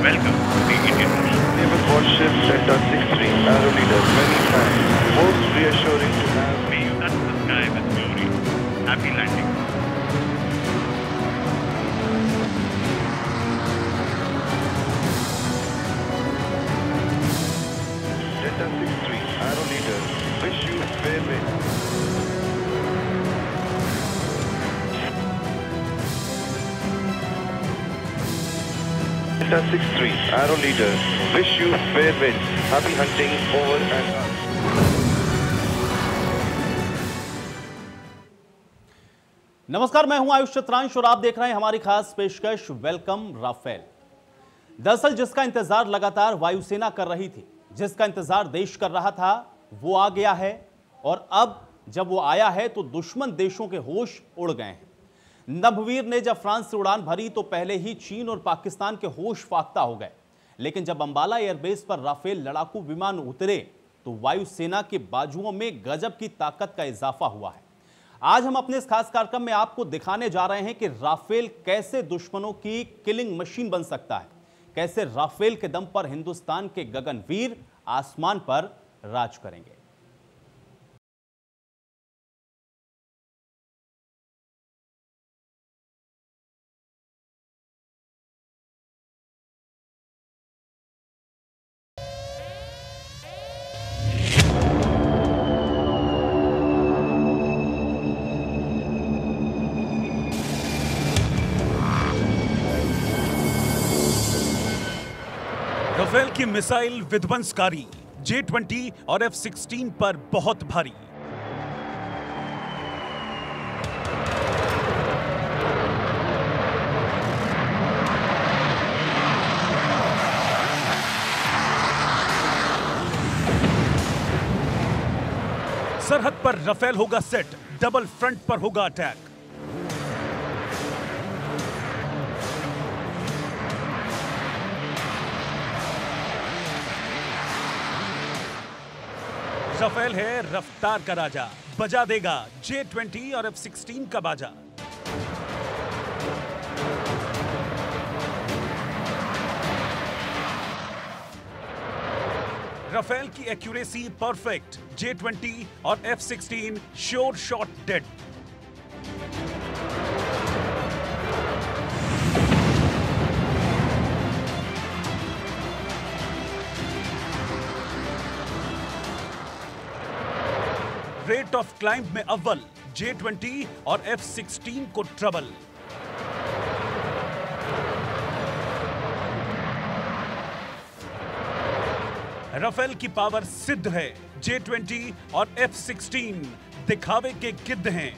Welcome to the Indian Ocean. Naval Warship Delta 63, Arrow Leader, many thanks. Most reassuring to have. May you touch the sky with glory. Happy landing. Delta 63, Arrow Leader, wish you fair winds. Delta 63, Arrow Leader, wish you fair winds. Happy hunting over and out. नमस्कार, मैं हूं आयुष चित्रांश और आप देख रहे हैं हमारी खास पेशकश वेलकम राफेल। दरअसल जिसका इंतजार लगातार वायुसेना कर रही थी, जिसका इंतजार देश कर रहा था, वो आ गया है। और अब जब वो आया है तो दुश्मन देशों के होश उड़ गए हैं। नभवीर ने जब फ्रांस से उड़ान भरी तो पहले ही चीन और पाकिस्तान के होश फाख्ता हो गए, लेकिन जब अंबाला एयरबेस पर राफेल लड़ाकू विमान उतरे तो वायुसेना के बाजुओं में गजब की ताकत का इजाफा हुआ है। आज हम अपने इस खास कार्यक्रम में आपको दिखाने जा रहे हैं कि राफेल कैसे दुश्मनों की किलिंग मशीन बन सकता है, कैसे राफेल के दम पर हिंदुस्तान के गगनवीर आसमान पर राज करेंगे। राफेल की मिसाइल विध्वंसकारी, J-20 और F-16 पर बहुत भारी। सरहद पर राफेल होगा सेट, डबल फ्रंट पर होगा अटैक। राफेल है रफ्तार का राजा, बजा देगा J-20 और F-16 का बाजा। राफेल की एक्यूरेसी परफेक्ट, J-20 और F-16 sure shot dead. Rate of climb में अव्वल, J-20 और F-16 को ट्रबल। राफेल की पावर सिद्ध है, J-20 और F-16 दिखावे के गिद्ध हैं।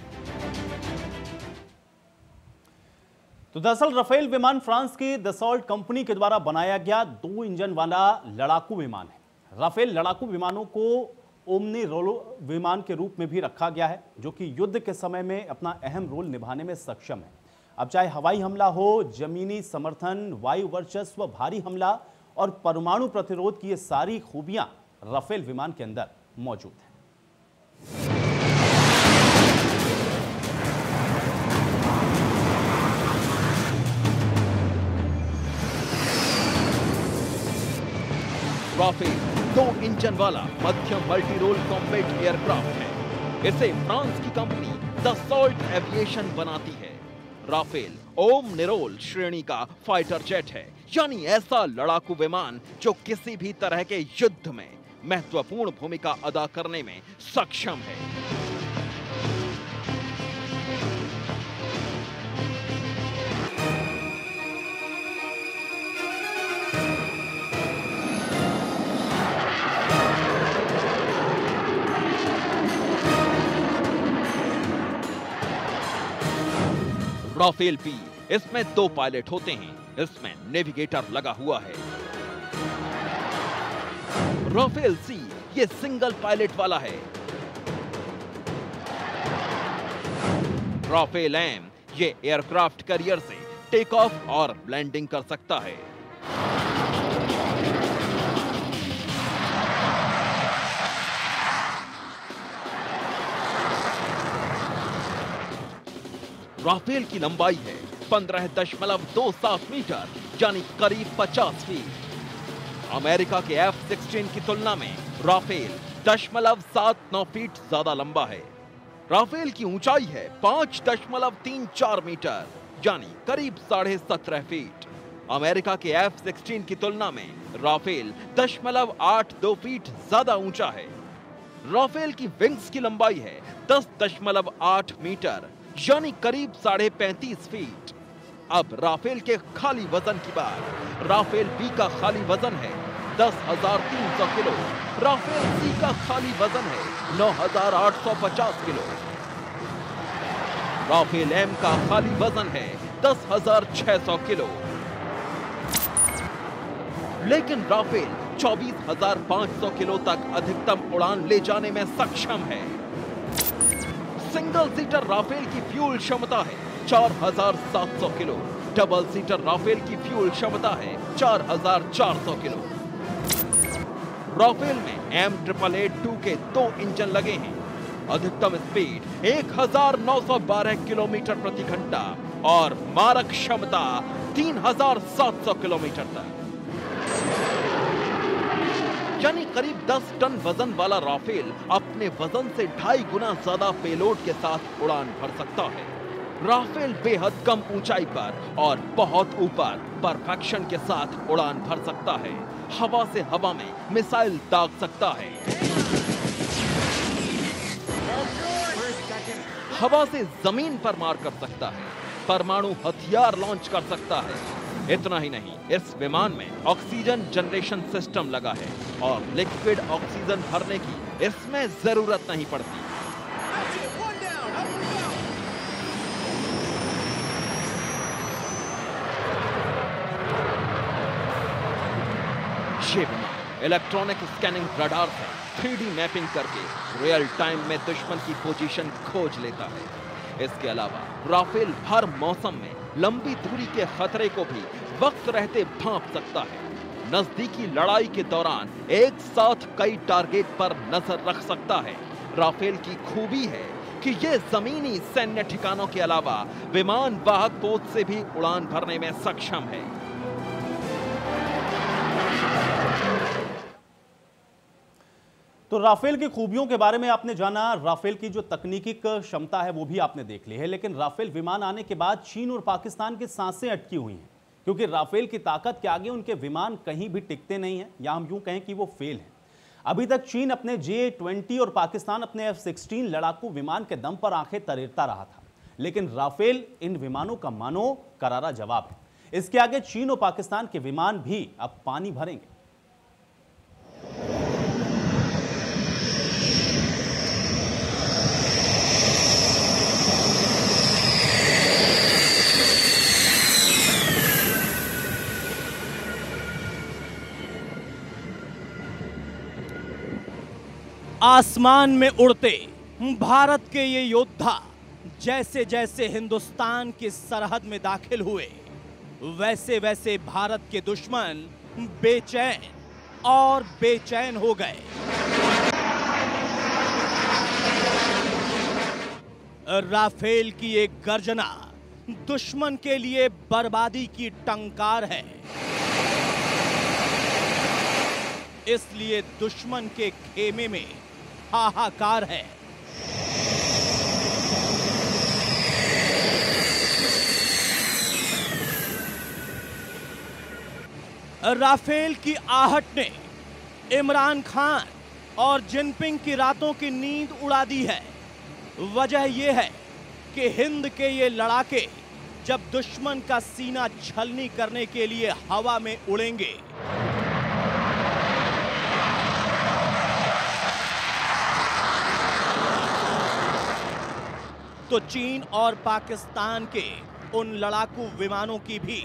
तो दरअसल राफेल विमान फ्रांस की दसॉल्ट कंपनी के द्वारा बनाया गया 2 इंजन वाला लड़ाकू विमान है। राफेल लड़ाकू विमानों को ओमनी रोलो विमान के रूप में भी रखा गया है, जो कि युद्ध के समय में अपना अहम रोल निभाने में सक्षम है। अब चाहे हवाई हमला हो, जमीनी समर्थन, वायु वर्चस्व, भारी हमला और परमाणु प्रतिरोध की ये सारी खूबियां राफेल विमान के अंदर मौजूद हैं। राफेल 2 इंजन वाला मध्यम मल्टी रोल कॉम्बैट एयरक्राफ्ट है। इसे फ्रांस की कंपनी दसॉल्ट एविएशन बनाती है। राफेल ओमनिरोल श्रेणी का फाइटर जेट है, यानी ऐसा लड़ाकू विमान जो किसी भी तरह के युद्ध में महत्वपूर्ण भूमिका अदा करने में सक्षम है। राफेल पी, इसमें 2 पायलट होते हैं, इसमें नेविगेटर लगा हुआ है। राफेल सी, ये सिंगल पायलट वाला है। राफेल एम, ये एयरक्राफ्ट कैरियर से टेक ऑफ और लैंडिंग कर सकता है। राफेल की लंबाई है 15.27 मीटर यानी करीब 50 फीट। अमेरिका के F-16 की तुलना में राफेल 0.79 फीट ज्यादा लंबा है। राफेल की ऊंचाई है 5.34 मीटर यानी करीब 17.5 फीट। अमेरिका के F-16 की तुलना में राफेल 0.82 फीट ज्यादा ऊंचा है। राफेल की विंग्स की लंबाई है 10.8 मीटर यानी करीब 35.5 फीट। अब राफेल के खाली वजन की बात। राफेल बी का खाली वजन है 10,300 किलो। राफेल सी का खाली वजन है 9,850 किलो। राफेल एम का खाली वजन है 10,600 किलो। लेकिन राफेल 24,500 किलो तक अधिकतम उड़ान ले जाने में सक्षम है। सिंगल सीटर राफेल की फ्यूल क्षमता है 4,700 किलो। डबल सीटर राफेल की फ्यूल क्षमता है 4,400 किलो। राफेल में M888-2 के 2 इंजन लगे हैं। अधिकतम स्पीड 1,912 किलोमीटर प्रति घंटा और मारक क्षमता 3,700 किलोमीटर तक, यानी करीब 10 टन वजन वाला राफेल अपने वजन से 2.5 गुना ज्यादा पेलोड के साथ उड़ान भर सकता है। राफेल बेहद कम ऊंचाई पर और बहुत ऊपर परफेक्शन के साथ उड़ान भर सकता है। हवा से हवा में मिसाइल दाग सकता है। हवा से जमीन पर मार कर सकता है। परमाणु हथियार लॉन्च कर सकता है। इतना ही नहीं, इस विमान में ऑक्सीजन जनरेशन सिस्टम लगा है और लिक्विड ऑक्सीजन भरने की इसमें जरूरत नहीं पड़ती। ये विमान इलेक्ट्रॉनिक स्कैनिंग रडार से 3D मैपिंग करके रियल टाइम में दुश्मन की पोजीशन खोज लेता है। इसके अलावा राफेल हर मौसम में लंबी दूरी के खतरे को भी वक्त रहते भांप सकता है। नजदीकी लड़ाई के दौरान एक साथ कई टारगेट पर नजर रख सकता है। राफेल की खूबी है कि ये जमीनी सैन्य ठिकानों के अलावा विमान वाहक पोत से भी उड़ान भरने में सक्षम है। तो राफेल की खूबियों के बारे में आपने जाना। राफेल की जो तकनीकी क्षमता है वो भी आपने देख ली है। लेकिन राफेल विमान आने के बाद चीन और पाकिस्तान की सांसें अटकी हुई हैं, क्योंकि राफेल की ताकत के आगे उनके विमान कहीं भी टिकते नहीं हैं, या हम यूं कहें कि वो फेल हैं। अभी तक चीन अपने J-20 और पाकिस्तान अपने F-16 लड़ाकू विमान के दम पर आंखें तरेरता रहा था, लेकिन राफेल इन विमानों का मानो करारा जवाब है। इसके आगे चीन और पाकिस्तान के विमान भी अब पानी भरेंगे। आसमान में उड़ते भारत के ये योद्धा जैसे जैसे हिंदुस्तान की सरहद में दाखिल हुए, वैसे वैसे भारत के दुश्मन बेचैन और बेचैन हो गए। राफेल की एक गर्जना दुश्मन के लिए बर्बादी की टंकार है। इसलिए दुश्मन के खेमे में हाहाकार है। राफेल की आहट ने इमरान खान और जिनपिंग की रातों की नींद उड़ा दी है। वजह यह है कि हिंद के ये लड़ाके जब दुश्मन का सीना छलनी करने के लिए हवा में उड़ेंगे तो चीन और पाकिस्तान के उन लड़ाकू विमानों की भी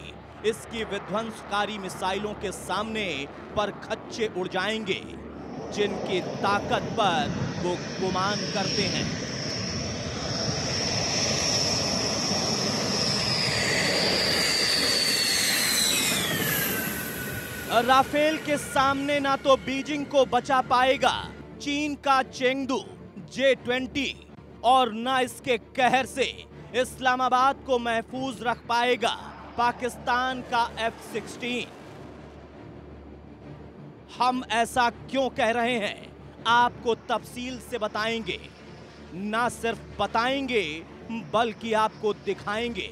इसकी विध्वंसकारी मिसाइलों के सामने परखच्चे उड़ जाएंगे, जिनकी ताकत पर वो गुमान करते हैं। राफेल के सामने ना तो बीजिंग को बचा पाएगा चीन का चेंगडू J-20 और ना इसके कहर से इस्लामाबाद को महफूज रख पाएगा पाकिस्तान का F-16। हम ऐसा क्यों कह रहे हैं आपको तफसील से बताएंगे। ना सिर्फ बताएंगे बल्कि आपको दिखाएंगे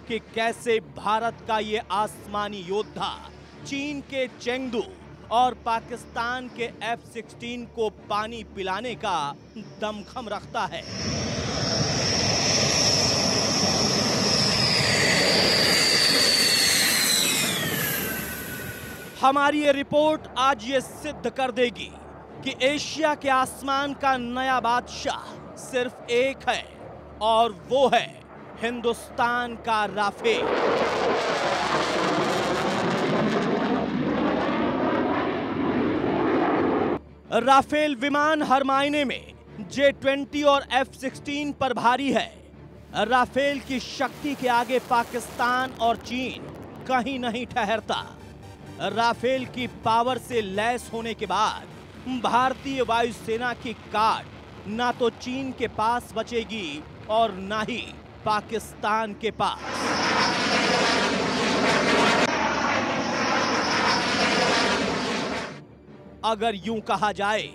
कि कैसे भारत का ये आसमानी योद्धा चीन के चेंगडू और पाकिस्तान के F-16 को पानी पिलाने का दमखम रखता है। हमारी ये रिपोर्ट आज ये सिद्ध कर देगी कि एशिया के आसमान का नया बादशाह सिर्फ एक है और वो है हिंदुस्तान का राफेल। राफेल विमान हर मायने में J-20 और F-16 पर भारी है। राफेल की शक्ति के आगे पाकिस्तान और चीन कहीं नहीं ठहरता। राफेल की पावर से लैस होने के बाद भारतीय वायुसेना की काट ना तो चीन के पास बचेगी और ना ही पाकिस्तान के पास। अगर यूं कहा जाए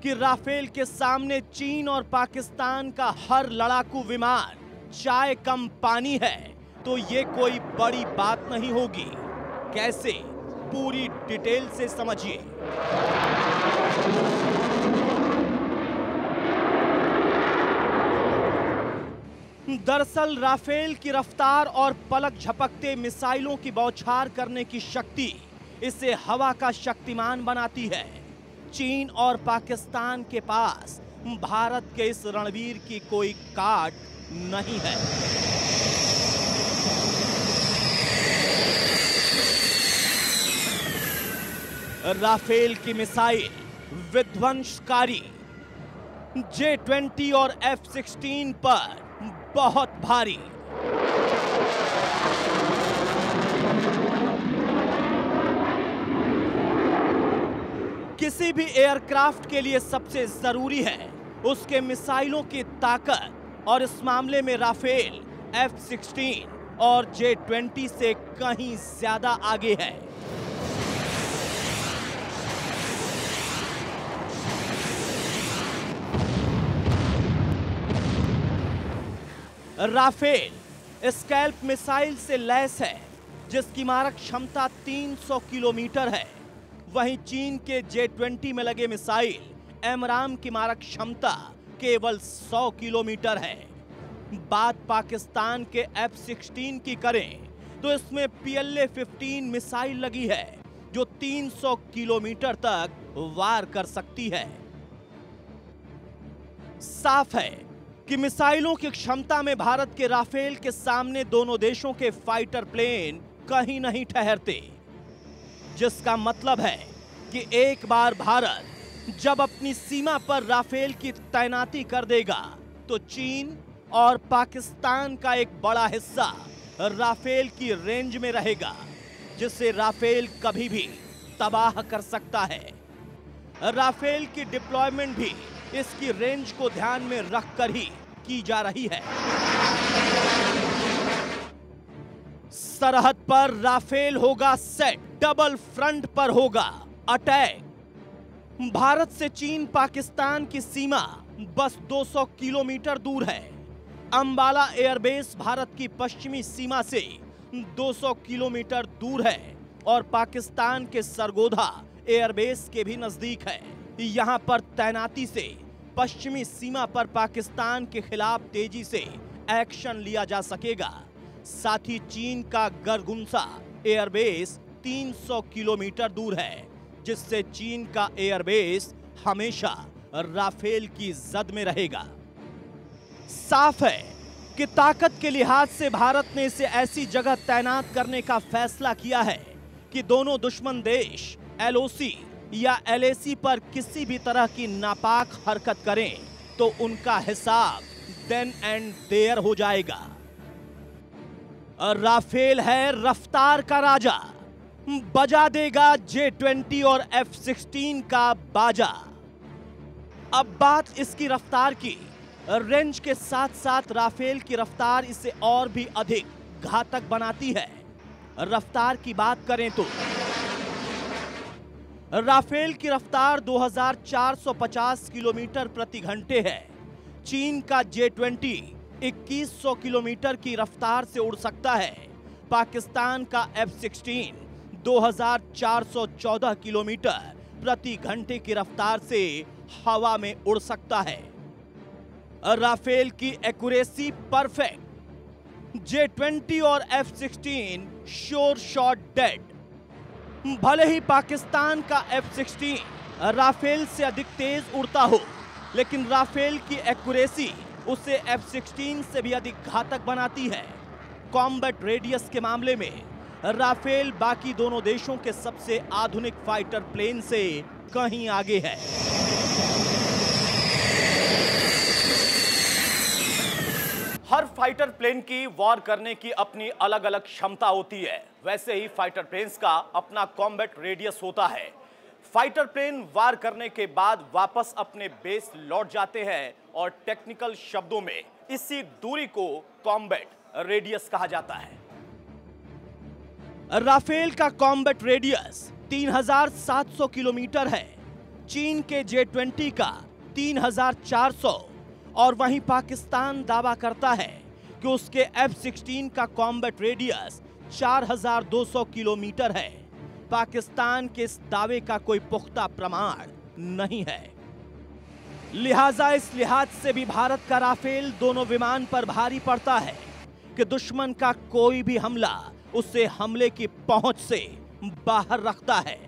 कि राफेल के सामने चीन और पाकिस्तान का हर लड़ाकू विमान चाय कम पानी है तो ये कोई बड़ी बात नहीं होगी। कैसे? पूरी डिटेल से समझिए। दरअसल राफेल की रफ्तार और पलक झपकते मिसाइलों की बौछार करने की शक्ति इसे हवा का शक्तिमान बनाती है। चीन और पाकिस्तान के पास भारत के इस रणवीर की कोई काट नहीं है। राफेल की मिसाइल विध्वंसकारी J-20 और F-16 पर बहुत भारी। किसी भी एयरक्राफ्ट के लिए सबसे जरूरी है उसके मिसाइलों की ताकत और इस मामले में राफेल F-16 और J-20 से कहीं ज्यादा आगे है। राफेल स्कैल्प मिसाइल से लैस है जिसकी मारक क्षमता 300 किलोमीटर है। वहीं चीन के J-20 में लगे मिसाइल एमराम की मारक क्षमता केवल 100 किलोमीटर है। बात पाकिस्तान के F-16 की करें तो इसमें PLA-15 मिसाइल लगी है जो 300 किलोमीटर तक वार कर सकती है। साफ है कि मिसाइलों की क्षमता में भारत के राफेल के सामने दोनों देशों के फाइटर प्लेन कहीं नहीं ठहरते, जिसका मतलब है कि एक बार भारत जब अपनी सीमा पर राफेल की तैनाती कर देगा तो चीन और पाकिस्तान का एक बड़ा हिस्सा राफेल की रेंज में रहेगा, जिसे राफेल कभी भी तबाह कर सकता है। राफेल की डिप्लॉयमेंट भी इसकी रेंज को ध्यान में रखकर ही की जा रही है। सरहद पर राफेल होगा सेट, डबल फ्रंट पर होगा अटैक। भारत से चीन पाकिस्तान की सीमा बस 200 किलोमीटर दूर है। अंबाला एयरबेस भारत की पश्चिमी सीमा से 200 किलोमीटर दूर है और पाकिस्तान के सरगोधा एयरबेस के भी नजदीक है। यहां पर तैनाती से पश्चिमी सीमा पर पाकिस्तान के खिलाफ तेजी से एक्शन लिया जा सकेगा। साथ ही चीन का गरगुंसा एयरबेस 300 किलोमीटर दूर है, जिससे चीन का एयरबेस हमेशा राफेल की जद में रहेगा। साफ है कि ताकत के लिहाज से भारत ने इसे ऐसी जगह तैनात करने का फैसला किया है कि दोनों दुश्मन देश LOC या LAC पर किसी भी तरह की नापाक हरकत करें तो उनका हिसाब देन एंड देयर हो जाएगा। राफेल है रफ्तार का राजा, बजा देगा J-20 और F-16 का बाजा। अब बात इसकी रफ्तार की, रेंज के साथ साथ राफेल की रफ्तार इसे और भी अधिक घातक बनाती है। रफ्तार की बात करें तो राफेल की रफ्तार 2450 किलोमीटर प्रति घंटे है। चीन का J-20 2100 किलोमीटर की रफ्तार से उड़ सकता है। पाकिस्तान का F-16 2414 किलोमीटर प्रति घंटे की रफ्तार से हवा में उड़ सकता है। राफेल की एक्यूरेसी परफेक्ट। J-20 और F-16 श्योर शॉट डेड। भले ही पाकिस्तान का F-16 राफेल से अधिक तेज उड़ता हो, लेकिन राफेल की एक्यूरेसी उसे F-16 से भी अधिक घातक बनाती है। कॉम्बैट रेडियस के मामले में राफेल बाकी दोनों देशों के सबसे आधुनिक फाइटर प्लेन से कहीं आगे है। हर फाइटर प्लेन की वॉर करने की अपनी अलग अलग क्षमता होती है। वैसे ही फाइटर प्लेन्स का अपना कॉम्बैट रेडियस होता है। फाइटर प्लेन वार करने के बाद वापस अपने बेस लौट जाते हैं और टेक्निकल शब्दों में इसी दूरी को कॉम्बैट रेडियस कहा जाता है। राफेल का कॉम्बैट रेडियस 3700 किलोमीटर है। चीन के J-20 का 3400 और वहीं पाकिस्तान दावा करता है कि उसके F-16 का कॉम्बैट रेडियस 4200 किलोमीटर है। पाकिस्तान के इस दावे का कोई पुख्ता प्रमाण नहीं है। लिहाजा इस लिहाज से भी भारत का राफेल दोनों विमान पर भारी पड़ता है कि दुश्मन का कोई भी हमला उसे हमले की पहुंच से बाहर रखता है।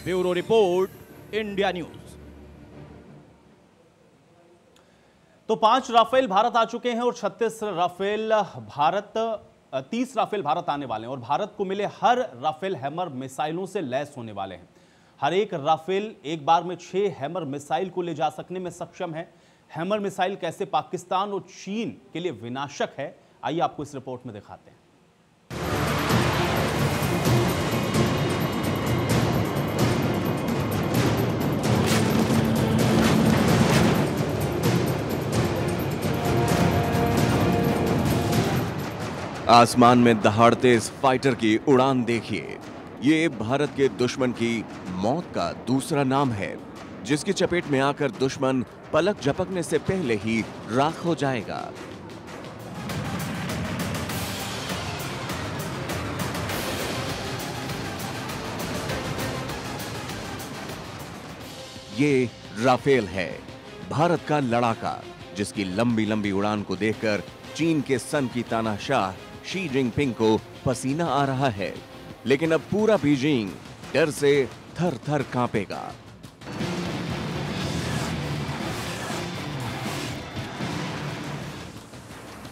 Bureau report, India news. तो 5 राफेल भारत आ चुके हैं और 36 राफेल भारत 30 राफेल भारत आने वाले हैं और भारत को मिले हर राफेल हैमर मिसाइलों से लैस होने वाले हैं। हर एक राफेल एक बार में 6 हैमर मिसाइल को ले जा सकने में सक्षम है। हैमर मिसाइल कैसे पाकिस्तान और चीन के लिए विनाशक है, आइए आपको इस रिपोर्ट में दिखाते हैं। आसमान में दहाड़ते इस फाइटर की उड़ान देखिए। ये भारत के दुश्मन की मौत का दूसरा नाम है, जिसकी चपेट में आकर दुश्मन पलक झपकने से पहले ही राख हो जाएगा। ये राफेल है, भारत का लड़ाका, जिसकी लंबी लंबी उड़ान को देखकर चीन के सन की तानाशाह शी जिनपिंग को पसीना आ रहा है। लेकिन अब पूरा बीजिंग डर से थर थर कांपेगा।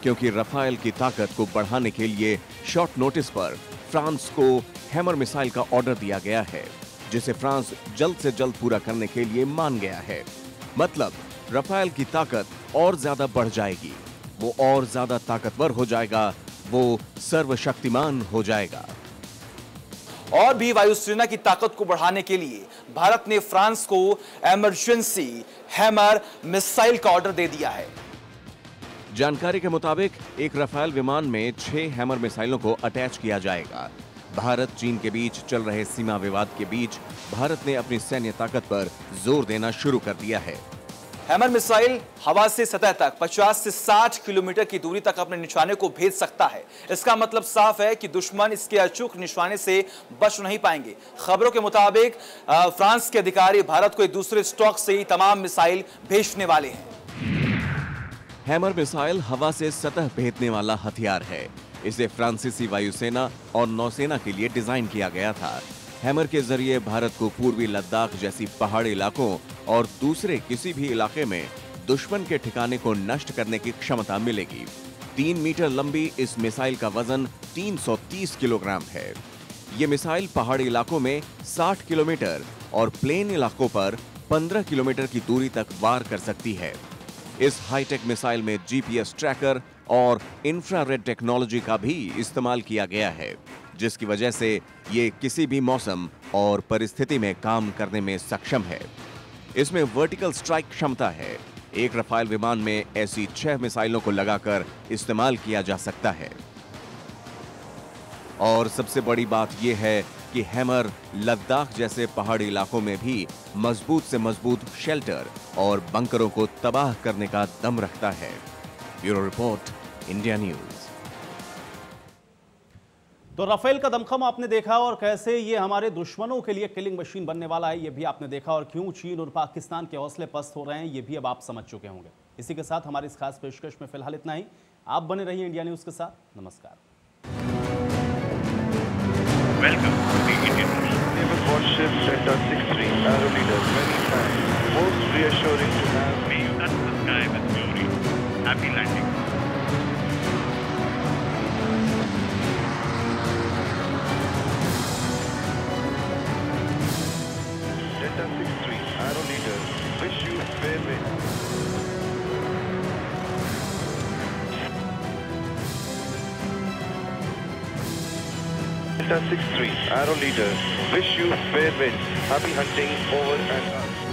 क्योंकि राफेल की ताकत को बढ़ाने के लिए शॉर्ट नोटिस पर फ्रांस को हैमर मिसाइल का ऑर्डर दिया गया है, जिसे फ्रांस जल्द से जल्द पूरा करने के लिए मान गया है। मतलब राफेल की ताकत और ज्यादा बढ़ जाएगी, वो और ज्यादा ताकतवर हो जाएगा, वो सर्वशक्तिमान हो जाएगा। और भी वायुसेना की ताकत को बढ़ाने के लिए भारत ने फ्रांस को इमरजेंसी हैमर मिसाइल का ऑर्डर दे दिया है। जानकारी के मुताबिक एक राफेल विमान में 6 हैमर मिसाइलों को अटैच किया जाएगा। भारत चीन के बीच चल रहे सीमा विवाद के बीच भारत ने अपनी सैन्य ताकत पर जोर देना शुरू कर दिया है। हैमर मिसाइल हवा से सतह तक 50 से 60 किलोमीटर की दूरी तक अपने निशाने को भेज सकता है। इसका मतलब साफ है कि दुश्मन इसके अचूक निशाने से बच नहीं पाएंगे। खबरों के मुताबिक फ्रांस के अधिकारी भारत को एक दूसरे स्टॉक से ही तमाम मिसाइल भेजने वाले हैं। हैमर मिसाइल हवा से सतह भेदने वाला हथियार है। इसे फ्रांसीसी वायुसेना और नौसेना के लिए डिजाइन किया गया था। हैमर के जरिए भारत को पूर्वी लद्दाख जैसी पहाड़ी इलाकों और दूसरे किसी भी इलाके में दुश्मन के ठिकाने को नष्ट करने की क्षमता मिलेगी। 3 मीटर लंबी इस मिसाइल का वजन 330 किलोग्राम है। ये मिसाइल पहाड़ी इलाकों में 60 किलोमीटर और प्लेन इलाकों पर 15 किलोमीटर की दूरी तक वार कर सकती है। इस हाईटेक मिसाइल में जीपीएस ट्रैकर और इंफ्रारेड टेक्नोलॉजी का भी इस्तेमाल किया गया है, जिसकी वजह से ये किसी भी मौसम और परिस्थिति में काम करने में सक्षम है। इसमें वर्टिकल स्ट्राइक क्षमता है। एक रफाल विमान में ऐसी 6 मिसाइलों को लगाकर इस्तेमाल किया जा सकता है। और सबसे बड़ी बात यह है कि हैमर लद्दाख जैसे पहाड़ी इलाकों में भी मजबूत से मजबूत शेल्टर और बंकरों को तबाह करने का दम रखता है। Bureau report, India news. तो राफेल का दमखम आपने देखा और कैसे ये हमारे दुश्मनों के लिए किलिंग मशीन बनने वाला है, ये भी आपने देखा, और क्यों चीन और पाकिस्तान के हौसले पस्त हो रहे हैं ये भी अब आप समझ चुके होंगे। इसी के साथ हमारी इस खास पेशकश में फिलहाल इतना ही। आप बने रहिए इंडिया न्यूज के साथ। नमस्कार। Welcome to the Indian Ocean. Naval Warship Delta 63, Arrow Leader, many thanks. Most reassuring to have. May you touch the sky with glory. Happy landing. Delta 63, Arrow Leader, wish you fair winds. Delta 63, Arrow Leader, wish you fair winds. Happy hunting, over and out.